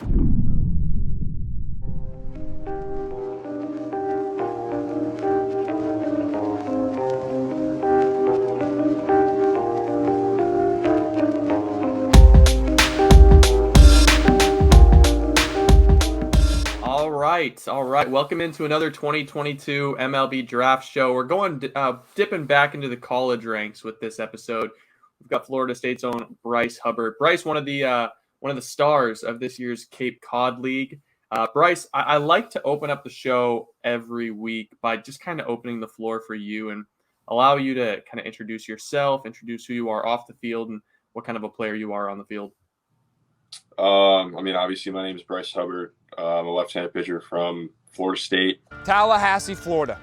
All right. Welcome into another 2022 MLB Draft Show. We're going dipping back into the college ranks with this episode. We've got Florida State's own Bryce Hubbart. Bryce, one of the stars of this year's Cape Cod League. Bryce, I like to open up the show every week by just kind of opening the floor for you and allow you to kind of introduce yourself, introduce who you are off the field, and what kind of a player you are on the field. Obviously, my name is Bryce Hubbart. I'm a left-handed pitcher from Florida State, Tallahassee, Florida.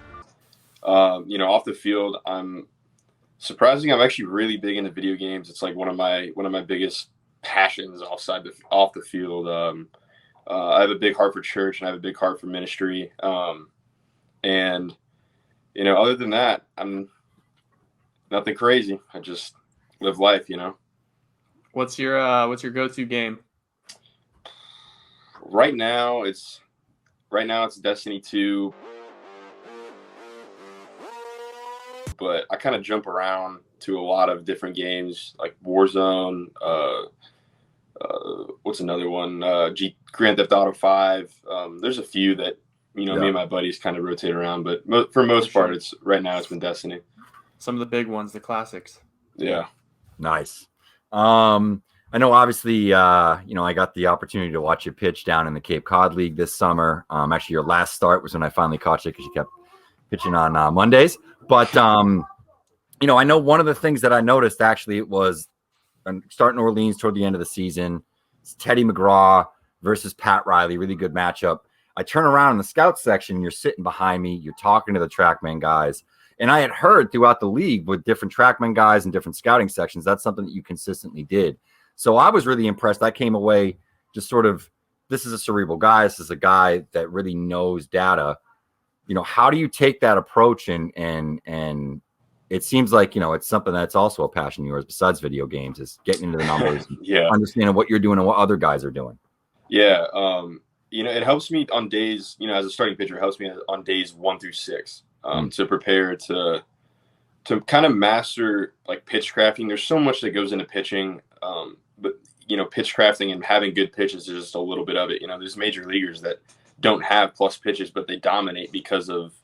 Off the field, I'm actually really big into video games. It's like one of my biggest passions off the field. I have a big heart for church and I have a big heart for ministry. And other than that, I'm nothing crazy. I just live life. What's your go-to game? Right now it's Destiny 2, but I kind of jump around to a lot of different games like Warzone. What's another one? Grand Theft Auto 5. There's a few that me and my buddies kind of rotate around, but for most part, it's been Destiny. Some of the big ones, the classics. Yeah, nice. I know, obviously, I got the opportunity to watch you pitch down in the Cape Cod League this summer. Actually, your last start was when I finally caught you because you kept pitching on Mondays. But, I know one of the things that I noticed, actually, it was starting Orleans toward the end of the season. It's Teddy McGraw versus Pat Riley, really good matchup. I turn around in the scout section, you're sitting behind me, you're talking to the TrackMan guys. And I had heard throughout the league with different TrackMan guys and different scouting sections, that's something that you consistently did. So I was really impressed. I came away just sort of, this is a cerebral guy. This is a guy that really knows data. How do you take that approach? And it seems like, it's something that's also a passion of yours besides video games, is getting into the numbers, understanding what you're doing and what other guys are doing. Yeah. It helps me on days, as a starting pitcher, it helps me on days 1 through 6 to prepare to kind of master like pitch crafting. There's so much that goes into pitching. But pitch crafting and having good pitches is just a little bit of it. There's major leaguers that don't have plus pitches, but they dominate because of,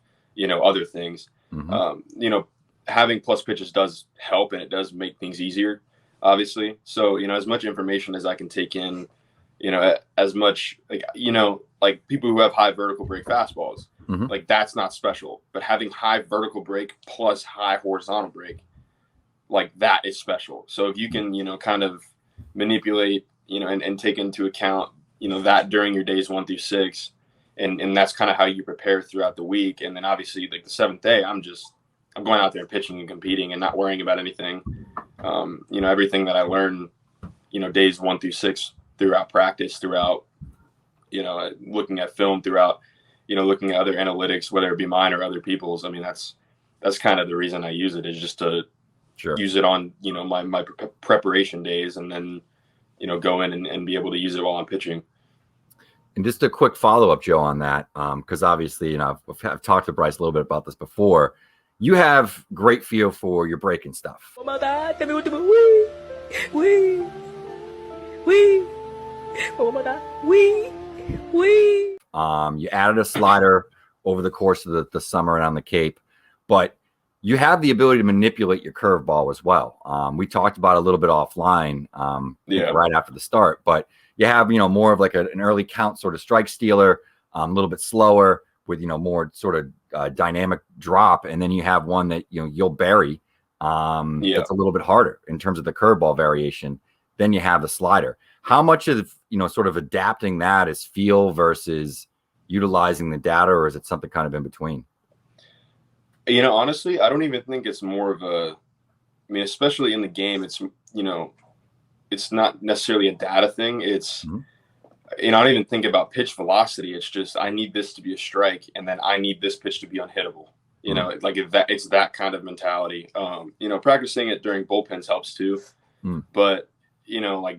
other things. Mm-hmm. Having plus pitches does help, and it does make things easier, obviously. So, as much information as I can take in, as much, like people who have high vertical break fastballs, mm-hmm. like that's not special, but having high vertical break plus high horizontal break, like that is special. So if you can, kind of manipulate, and take into account, that during your days 1 through 6, and that's kind of how you prepare throughout the week. And then obviously like the 7th day, I'm going out there and pitching and competing and not worrying about anything. Everything that I learn, days 1 through 6 throughout practice, throughout, looking at film, throughout, looking at other analytics, whether it be mine or other people's. I mean, that's kind of the reason I use it, is just to use it on, my preparation days, and then, go in and be able to use it while I'm pitching. And just a quick follow-up, Joe, on that, because obviously, I've talked to Bryce a little bit about this before. You have great feel for your breaking stuff. Oh my God, tell me what to do. Wee. Oh my God, wee. You added a slider over the course of the summer and on the Cape, but you have the ability to manipulate your curveball as well. We talked about it a little bit offline right after the start, but you have, more of like an early count sort of strike stealer, a little bit slower with, more sort of dynamic drop. And then you have one that, you'll bury. That's a little bit harder in terms of the curveball variation. Then you have the slider. How much of, sort of adapting that is feel versus utilizing the data, or is it something kind of in between? Honestly, I don't even think it's more of especially in the game, it's, it's not necessarily a data thing. It's, I don't even think about pitch velocity. It's just, I need this to be a strike, and then I need this pitch to be unhittable. Like it's that kind of mentality. Practicing it during bullpens helps too. But, like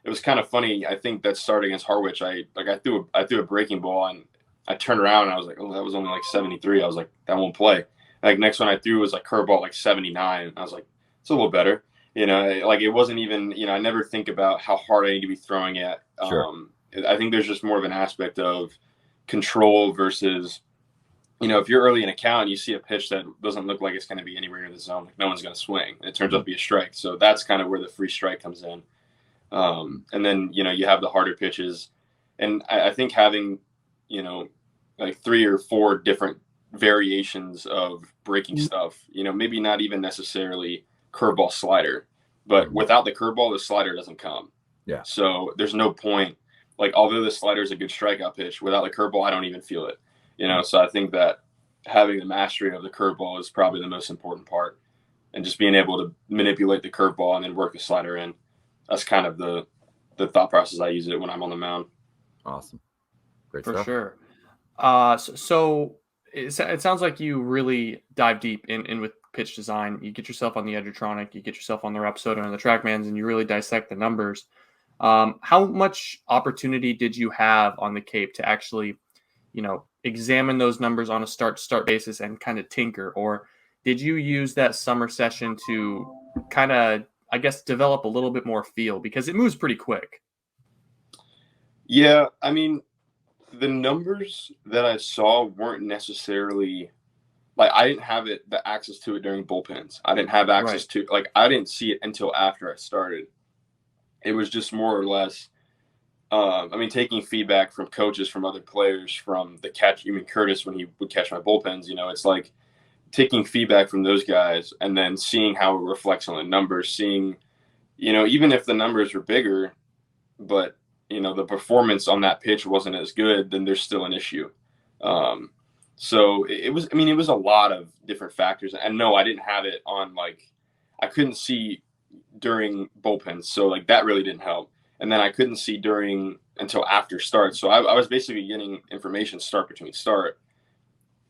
it was kind of funny. I think that start against Harwich, I threw a breaking ball and I turned around and I was like, oh, that was only like 73. I was like, that won't play. Like next one I threw was like curveball like 79. I was like, it's a little better. Like it wasn't even, I never think about how hard I need to be throwing it. Sure. I think there's just more of an aspect of control versus, if you're early in a count and you see a pitch that doesn't look like it's going to be anywhere near the zone, like no one's going to swing, and it turns out to be a strike. So that's kind of where the free strike comes in. And then, you have the harder pitches. And I think having, like 3 or 4 different variations of breaking stuff, maybe not even necessarily curveball slider, but without the curveball, the slider doesn't come. Yeah. So there's no point. Like, although the slider is a good strikeout pitch, without the curveball, I don't even feel it. So I think that having the mastery of the curveball is probably the most important part, and just being able to manipulate the curveball and then work the slider in. That's kind of the thought process I use it when I'm on the mound. Awesome. Great For stuff. sure. So it sounds like you really dive deep in with pitch design. You get yourself on the Edgertronic, you get yourself on the Rapsodo and the TrackMans, and you really dissect the numbers. How much opportunity did you have on the Cape to actually, examine those numbers on a start basis and kind of tinker? Or did you use that summer session to kind of, I guess, develop a little bit more feel, because it moves pretty quick? Yeah. I mean, the numbers that I saw weren't necessarily like, I didn't have the access to it during bullpens. I didn't have access to, like, I didn't see it until after I started. It was just more or less, taking feedback from coaches, from other players, from the catch, Curtis, when he would catch my bullpens, it's like taking feedback from those guys and then seeing how it reflects on the numbers, seeing, even if the numbers were bigger, but, the performance on that pitch wasn't as good, then there's still an issue. So it was a lot of different factors. And no, I didn't have it on, like, I couldn't see during bullpens. So like that really didn't help. And then I couldn't see until after start. So I was basically getting information start between start.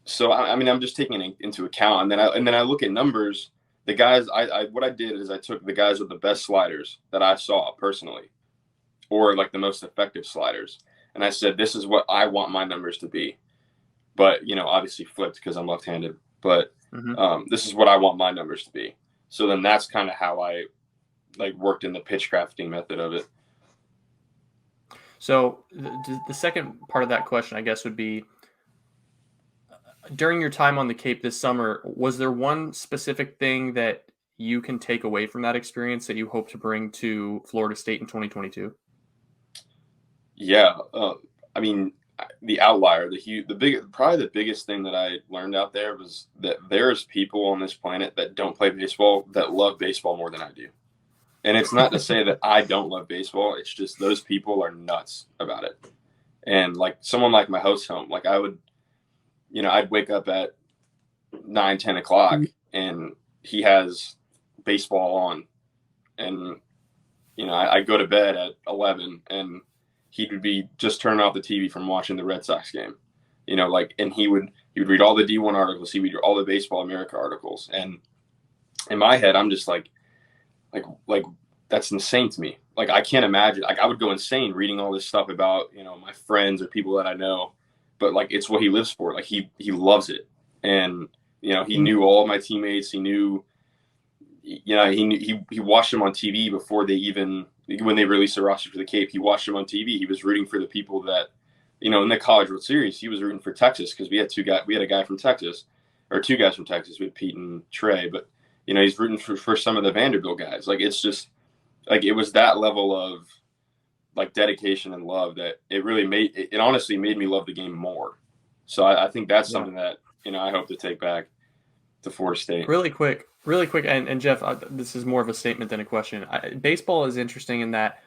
So I'm just taking it into account. And then I look at numbers. The guys, what I did is I took the guys with the best sliders that I saw personally, or like the most effective sliders. And I said, this is what I want my numbers to be. But, obviously flipped because I'm left-handed. But this is what I want my numbers to be. So then that's kind of how I worked in the pitch crafting method of it. So the second part of that question, I guess, would be, during your time on the Cape this summer, was there one specific thing that you can take away from that experience that you hope to bring to Florida State in 2022? Yeah. The outlier, probably the biggest thing that I learned out there was that there's people on this planet that don't play baseball that love baseball more than I do. And it's not to say that I don't love baseball. It's just those people are nuts about it. And like someone like my host home, like I'd wake up at 9, 10 o'clock and he has baseball on, and, I go to bed at 11 and he would be just turning off the TV from watching the Red Sox game, and he would read all the D1 articles. He would read all the Baseball America articles. And in my head, I'm just like that's insane to me. Like, I can't imagine, like, I would go insane reading all this stuff about, my friends or people that I know, but like, it's what he lives for. Like he loves it. And, he knew all of my teammates. He knew, he watched them on TV before when they released the roster for the Cape. He watched them on TV. He was rooting for the people that, in the College World Series, he was rooting for Texas because we had a guy from Texas, or 2 guys from Texas. We had Pete and Trey, but he's rooting for some of the Vanderbilt guys. Like, it's just like, it was that level of like dedication and love that it honestly made me love the game more. So I think that's something that, I hope to take back to Florida State. Really quick. And Jeff, this is more of a statement than a question. Baseball is interesting in that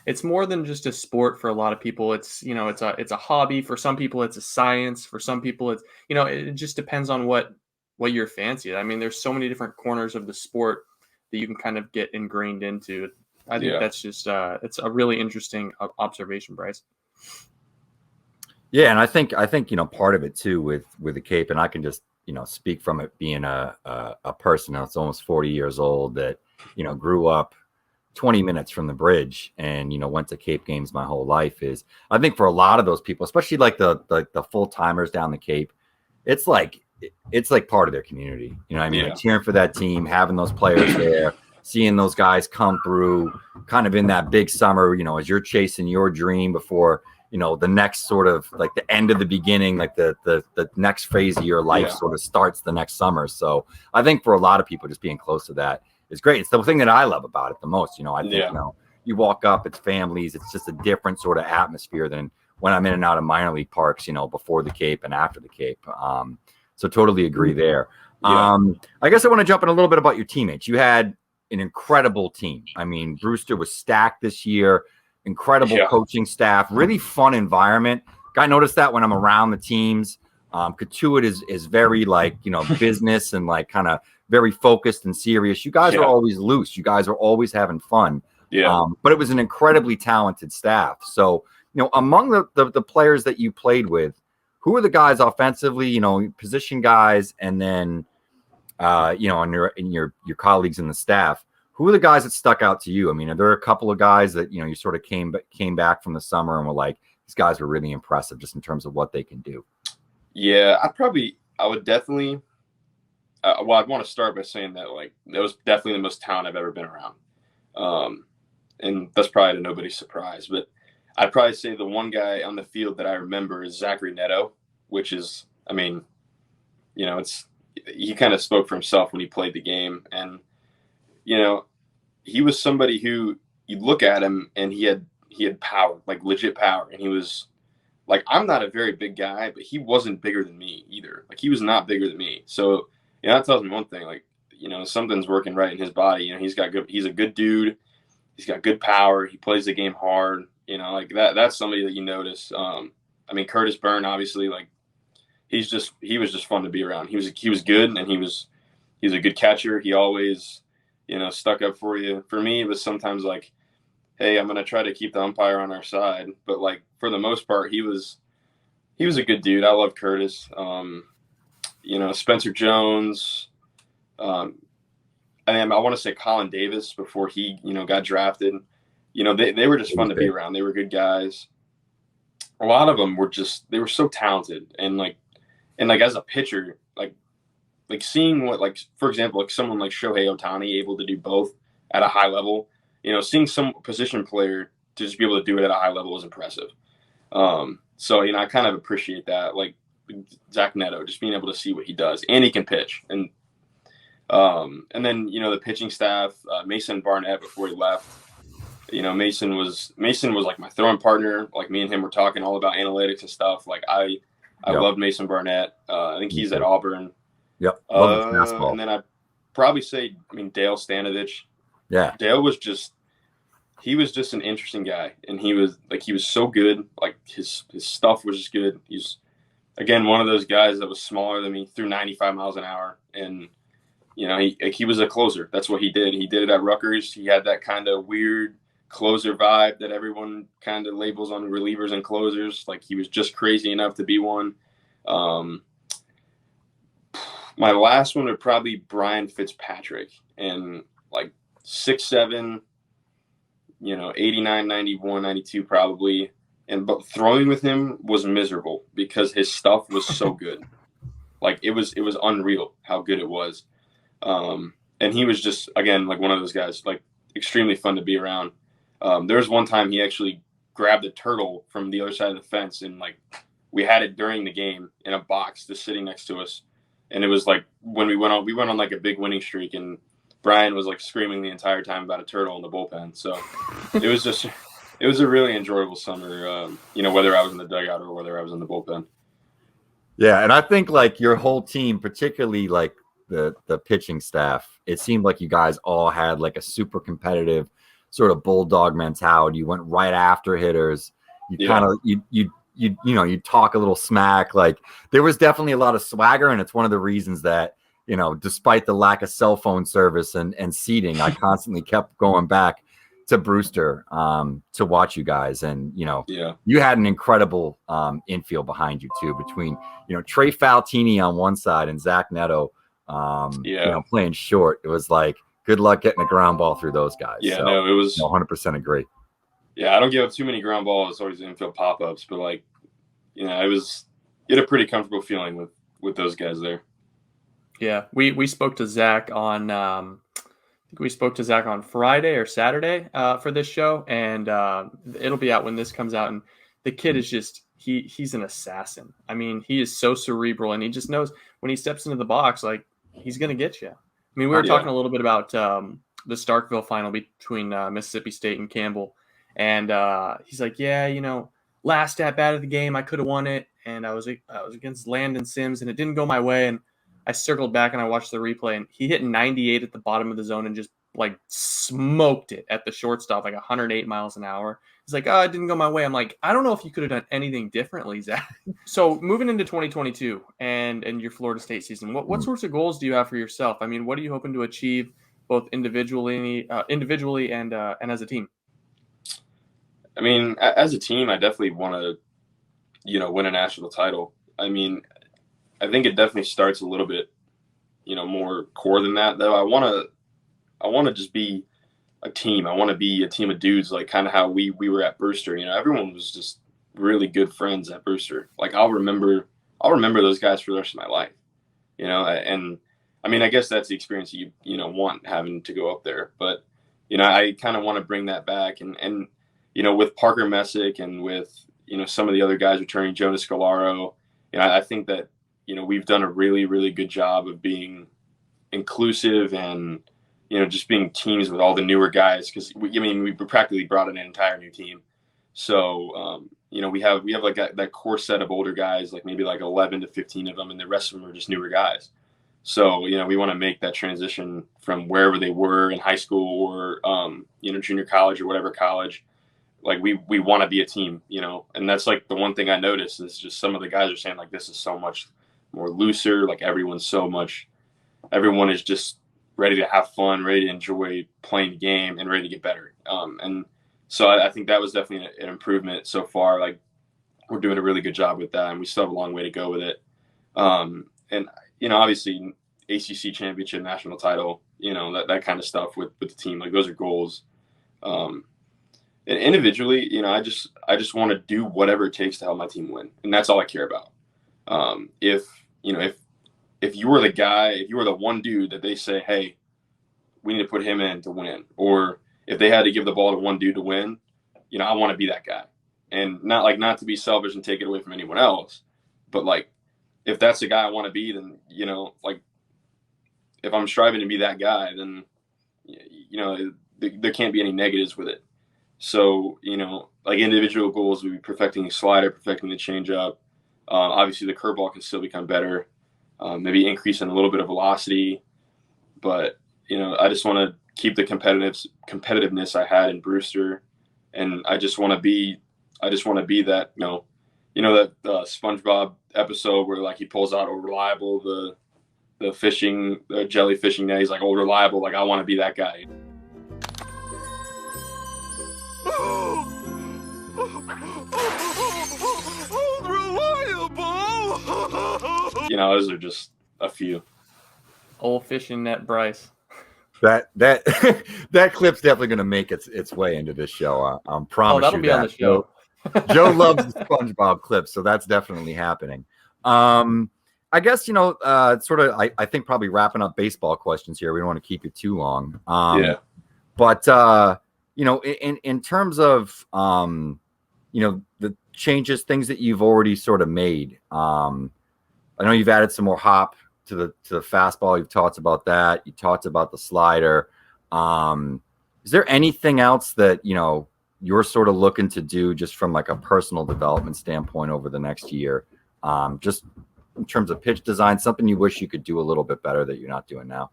it's more than just a sport for a lot of people. It's, it's a hobby. For some people, it's a science. For some people, it's, it just depends on what you're fancy. I mean, there's so many different corners of the sport that you can kind of get ingrained into. I think that's just, it's a really interesting observation, Bryce. Yeah. And I think, part of it too with the Cape, and I can just, speak from it being a person that's almost 40 years old that, grew up 20 minutes from the bridge and, went to Cape games my whole life is, I think for a lot of those people, especially like the full timers down the Cape, it's like part of their community. You know what I mean? Yeah. Like cheering for that team, having those players there, seeing those guys come through kind of in that big summer, as you're chasing your dream before, the next sort of like the end of the beginning, like the next phase of your life sort of starts the next summer. So I think for a lot of people, just being close to that is great. It's the thing that I love about it the most. I think, you walk up, it's families, it's just a different sort of atmosphere than when I'm in and out of minor league parks, before the Cape and after the Cape. So totally agree there. Yeah. I guess I want to jump in a little bit about your teammates. You had an incredible team. I mean, Brewster was stacked this year, incredible coaching staff, really fun environment. I noticed that when I'm around the teams. Katuitt is very business and like kind of very focused and serious. You guys are always loose. You guys are always having fun. Yeah. But it was an incredibly talented staff. So, among the players that you played with, who are the guys offensively, position guys, and then, and your colleagues in the staff, who are the guys that stuck out to you? I mean, are there a couple of guys that, you sort of came back from the summer and were like, these guys were really impressive just in terms of what they can do? Yeah, I would definitely, I'd want to start by saying that, that was definitely the most talent I've ever been around. And that's probably to nobody's surprise, but I'd probably say the one guy on the field that I remember is Zachary Neto, which is, I mean, he kind of spoke for himself when he played the game. And, he was somebody who you'd look at him and he had power, like legit power. And he was like, I'm not a very big guy, but he wasn't bigger than me either. Like he was not bigger than me. So, that tells me one thing, something's working right in his body. He's a good dude. He's got good power. He plays the game hard. That's somebody that you notice. Curtis Byrne, obviously, he was just fun to be around. He was good, and he's a good catcher. He always, stuck up for you. For me, it was sometimes like, hey, I'm going to try to keep the umpire on our side. But for the most part, he was a good dude. I love Curtis. Spencer Jones, I want to say Colin Davis before he, got drafted. They were just fun to be around. They were good guys. A lot of them they were so talented. And as a pitcher, seeing what, for example, someone like Shohei Ohtani able to do both at a high level, seeing some position player to just be able to do it at a high level is impressive. So, I kind of appreciate that. Zach Neto, just being able to see what he does, and he can pitch. And then, the pitching staff, Mason Barnett before he left, Mason was like my throwing partner. Me and him were talking all about analytics and stuff. I loved Mason Barnett. I think he's at Auburn. Yep. Love and then I'd probably say, Dale Stanovich. Yeah. Dale was just an interesting guy. And he was so good. His stuff was just good. He's, again, one of those guys that was smaller than me, threw 95 miles an hour. And, he was a closer. That's what he did. He did it at Rutgers. He had that kind of weird closer vibe that everyone kind of labels on relievers and closers. He was just crazy enough to be one. My last one would probably Brian Fitzpatrick, and 6'7", 89, 91, 92 probably. But throwing with him was miserable because his stuff was so good. It was unreal how good it was. And he was just, again, one of those guys, extremely fun to be around. There was one time he actually grabbed a turtle from the other side of the fence, and we had it during the game in a box just sitting next to us. And it was when we went on a big winning streak, and Brian was screaming the entire time about a turtle in the bullpen. So it was a really enjoyable summer, whether I was in the dugout or whether I was in the bullpen. Yeah. And I think your whole team, particularly the pitching staff, it seemed like you guys all had a super competitive sort of bulldog mentality. You went right after hitters. You kind of, you talk a little smack. There was definitely a lot of swagger, and it's one of the reasons that, despite the lack of cell phone service and seating, I constantly kept going back to Brewster to watch you guys. And, you had an incredible infield behind you too, between, Trey Faltini on one side and Zach Neto, playing short. It was good luck getting a ground ball through those guys. Yeah, so, no, it was 100% agree. Yeah, I don't give up too many ground balls, always infield pop-ups, but like, you had a pretty comfortable feeling with those guys there. Yeah, we spoke to Zach on I think we spoke to Zach on Friday or Saturday for this show, and it'll be out when this comes out. And the kid is just he's an assassin. I mean, he is so cerebral, and he just knows when he steps into the box, like he's gonna get you. I mean, we were talking a little bit about the Starkville final between Mississippi State and Campbell, and he's like, yeah, last at bat of the game, I could have won it, and I was against Landon Sims, and it didn't go my way, and I circled back and I watched the replay, and he hit 98 at the bottom of the zone and just like smoked it at the shortstop, like 108 miles an hour. He's like, oh, it didn't go my way. I'm like, I don't know if you could have done anything differently, Zach. So moving into 2022 and your Florida State season, what sorts of goals do you have for yourself? I mean, what are you hoping to achieve both individually and as a team? I mean, as a team, I definitely want to, win a national title. I mean, I think it definitely starts a little bit, more core than that, though. I want to just be a team. I want to be a team of dudes, like kind of how we were at Brewster. Everyone was just really good friends at Brewster. Like I'll remember those guys for the rest of my life. And I mean, I guess that's the experience you want having to go up there. But I kind of want to bring that back, and with Parker Messick and with some of the other guys returning, Jonas Scalaro. I think that we've done a really, really good job of being inclusive and, just being teams with all the newer guys. Because we practically brought in an entire new team. So, we have like that core set of older guys, like maybe like 11 to 15 of them, and the rest of them are just newer guys. So, we want to make that transition from wherever they were in high school or, junior college or whatever college. Like we want to be a team, and that's like the one thing I noticed is just some of the guys are saying like, this is so much more looser. Like everyone is just ready to have fun, ready to enjoy playing the game and ready to get better. And so I think that was definitely an improvement so far. Like we're doing a really good job with that, and we still have a long way to go with it. And obviously ACC championship, national title, that kind of stuff with the team, like those are goals. And individually, I just want to do whatever it takes to help my team win, and that's all I care about. If you were the guy, if you were the one dude that they say, hey, we need to put him in to win, or if they had to give the ball to one dude to win, I want to be that guy, and not to be selfish and take it away from anyone else, but like if that's the guy I want to be, then like if I'm striving to be that guy, then there can't be any negatives with it. So, like individual goals would be perfecting the slider, perfecting the changeup. Obviously, the curveball can still become better, maybe increasing a little bit of velocity. But, I just want to keep the competitiveness I had in Brewster. And I just want to be that, that SpongeBob episode where like he pulls out "Oh Reliable," the jelly fishing net. He's like, "Oh Reliable," like I want to be that guy. Those are just a few. Old fishing net, Bryce. That that clip's definitely going to make its way into this show. I promise that'll you be that. on the show. Joe loves the SpongeBob clips, so that's definitely happening. I guess sort of. I think probably wrapping up baseball questions here. We don't want to keep you too long. But in terms of the changes, things that you've already sort of made. I know you've added some more hop to the fastball. You've talked about that. You talked about the slider. Is there anything else that you're sort of looking to do just from like a personal development standpoint over the next year? Just in terms of pitch design, something you wish you could do a little bit better that you're not doing now?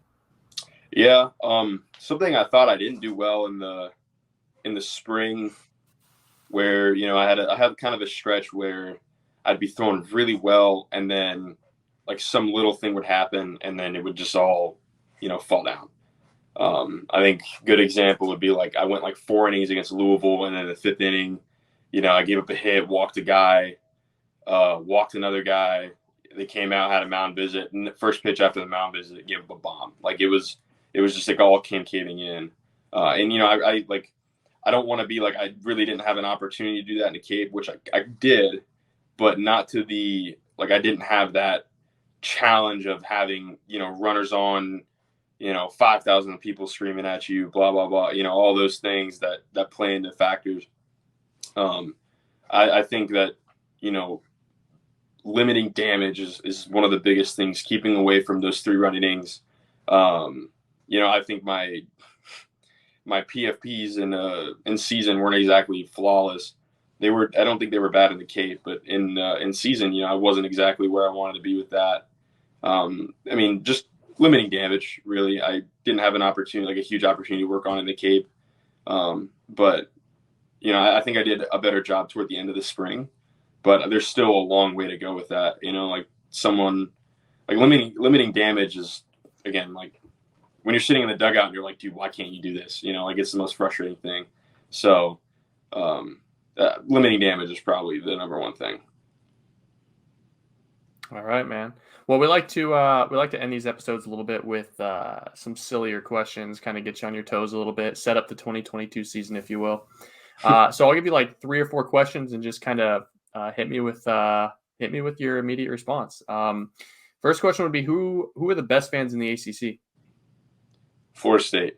Yeah. Something I thought I didn't do well in the spring, where I had kind of a stretch where I'd be throwing really well, and then like some little thing would happen, and then it would just all fall down. I think a good example would be like I went like 4 innings against Louisville, and then the 5th inning, I gave up a hit, walked a guy, walked another guy. They came out, had a mound visit, and the first pitch after the mound visit, gave up a bomb. Like it was it was just like all caving in. And I don't want to be like, I really didn't have an opportunity to do that in the Cape, which I did, but not to the, like, I didn't have that challenge of having, runners on, 5,000 people screaming at you, blah, blah, blah, all those things that play into factors. I think that, limiting damage is one of the biggest things, keeping away from those 3-run innings. I think my PFPs in season weren't exactly flawless. I don't think they were bad in the Cape, but in season, I wasn't exactly where I wanted to be with that. Just limiting damage, really. I didn't have an opportunity, like a huge opportunity to work on in the Cape. But I think I did a better job toward the end of the spring, but there's still a long way to go with that. Limiting damage is, again, like when you're sitting in the dugout and you're like, dude, why can't you do this? It's the most frustrating thing. So, limiting damage is probably the number one thing. All right, man. Well, we like to end these episodes a little bit with some sillier questions, kind of get you on your toes a little bit, set up the 2022 season, if you will. So I'll give you like 3 or 4 questions and just kind of hit me with your immediate response. First question would be, who are the best fans in the ACC? Florida State.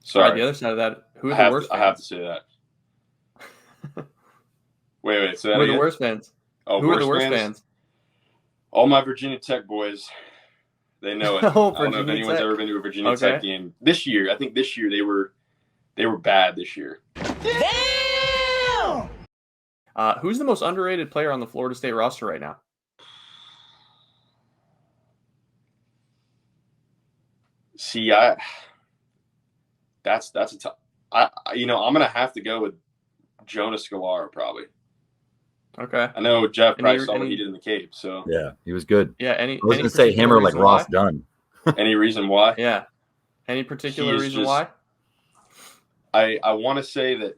Sorry. All right, the other side of that, who are the worst fans? I have to say that. Wait. So who are the worst fans? Oh, who are the worst fans? All my Virginia Tech boys, they know it. Oh, I don't know if anyone's ever been to a Virginia Tech game. This year, I think this year they were bad this year. Damn! Who's the most underrated player on the Florida State roster right now? See, that's a tough. I'm gonna have to go with Jonas Scalara probably. Okay. I know Jeff Price saw what he did in the Cape, so yeah, he was good. Yeah. I was gonna say him or like Ross Dunn. Any reason why? Yeah. Any particular reason why? I want to say that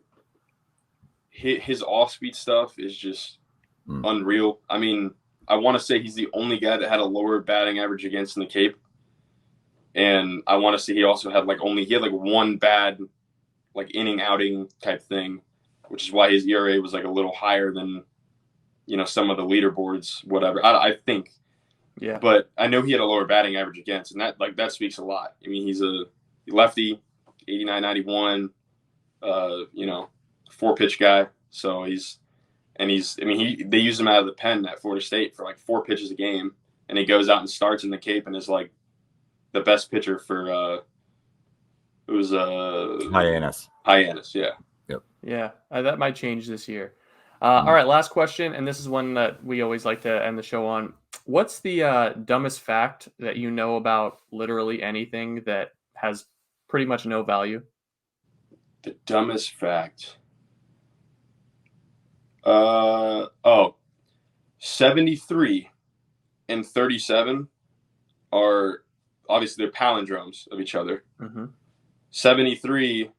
his off-speed stuff is just unreal. I mean, I want to say he's the only guy that had a lower batting average against in the Cape. And I want to say he also had one bad inning outing type thing, which is why his ERA was like a little higher than some of the leaderboards, whatever. I think. Yeah. But I know he had a lower batting average against, and that speaks a lot. I mean, he's a lefty, 89, 91, 4-pitch guy. So they use him out of the pen at Florida State for like 4 pitches a game, and he goes out and starts in the Cape and is like the best pitcher for Hyannis. Yeah. Yep. Yeah, that might change this year. All right, last question, and this is one that we always like to end the show on. What's the dumbest fact that you know about literally anything that has pretty much no value? The dumbest fact. 73 and 37 are obviously they're palindromes of each other. Mm-hmm. 73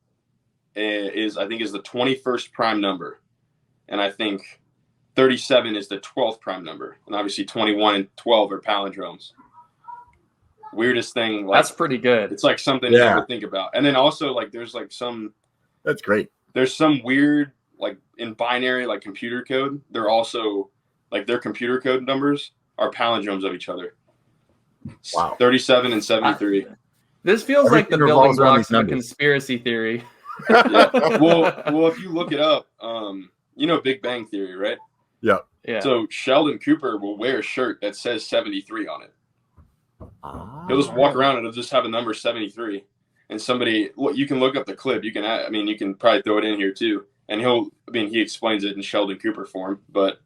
is the 21st prime number, and I think 37 is the 12th prime number, and obviously 21 and 12 are palindromes. Weirdest thing. That's pretty good. It's like something you never think about. And then also there's some. That's great. There's some weird in binary computer code. They're also their computer code numbers are palindromes of each other. Wow. 37 and 73. This feels like the building blocks of a conspiracy theory. Yeah. Well, if you look it up, Big Bang Theory, right? Yeah. Yeah. So Sheldon Cooper will wear a shirt that says 73 on it. He'll just walk around and it'll just have a number 73. And you can look up the clip. You can probably throw it in here too. And he explains it in Sheldon Cooper form, but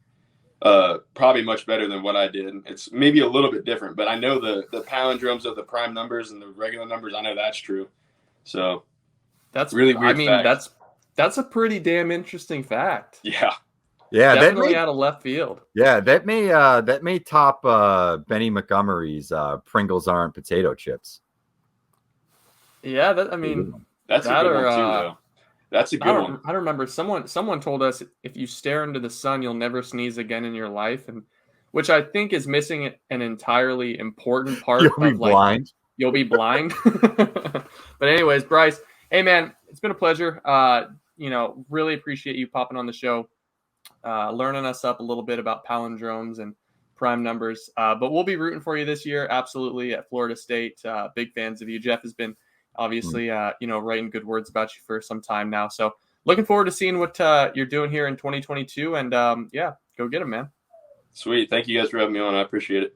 probably much better than what I did. It's maybe a little bit different, but I know the palindromes of the prime numbers and the regular numbers. I know that's true. So that's really weird. That's a pretty damn interesting fact. Yeah. Yeah, definitely out of left field. Yeah, that may top Benny Montgomery's Pringles aren't potato chips. Yeah, that's a good one too, though. That's a good one. I remember someone told us if you stare into the sun, you'll never sneeze again in your life, and which I think is missing an entirely important part You'll be blind. you'll be blind. But anyways, Bryce, hey man, it's been a pleasure. Really appreciate you popping on the show, learning us up a little bit about palindromes and prime numbers. But we'll be rooting for you this year, absolutely, at Florida State. Big fans of you. Jeff has been obviously, writing good words about you for some time now. So looking forward to seeing what you're doing here in 2022. And go get him, man. Sweet. Thank you guys for having me on. I appreciate it.